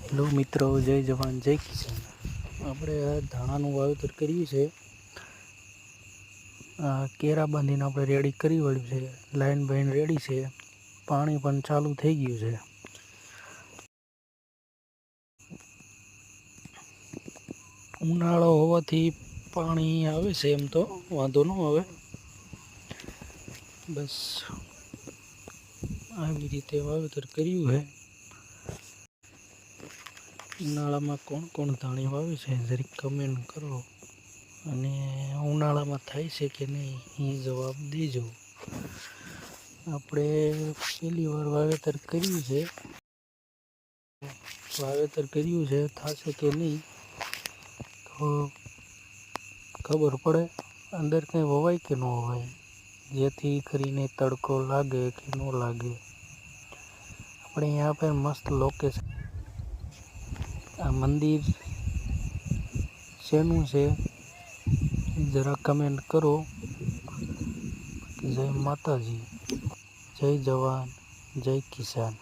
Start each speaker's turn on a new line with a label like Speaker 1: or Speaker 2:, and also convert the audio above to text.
Speaker 1: Hello મિત્રો, જય જવાન જય કિસાન. આપણે આ ધાણાનું વાવેતર કર્યું છે. કેરા બાંધીને આપણે રેડી કરી વળ્યું છે. લાઈન બાઈન રેડી છે. પાણી પણ ચાલુ થઈ ગયું છે. ઉનાળો હોવાથી પાણી આવે છે, એમ તો વાંધો ન આવે. બસ આવી રીતે વાવેતર કર્યું છે. ઉનાળામાં કોણ કોણ ધાણી વાવે છે જરીક કમેન્ટ કરો, અને ઉનાળામાં થાય છે કે નહીં એ જવાબ દેજો. આપણે પહેલી વાર વાવેતર કર્યું છે. થશે કે નહીં તો ખબર પડે અંદર કંઈ વવાય કે ન વવાય, જેથી કરીને તડકો લાગે કે ન લાગે. આપણે અહીંયા પર મસ્ત લોકેશન. આ મંદિર શેનું છે જરા કમેન્ટ કરો. જય માતાજી, જય જવાન જય કિસાન.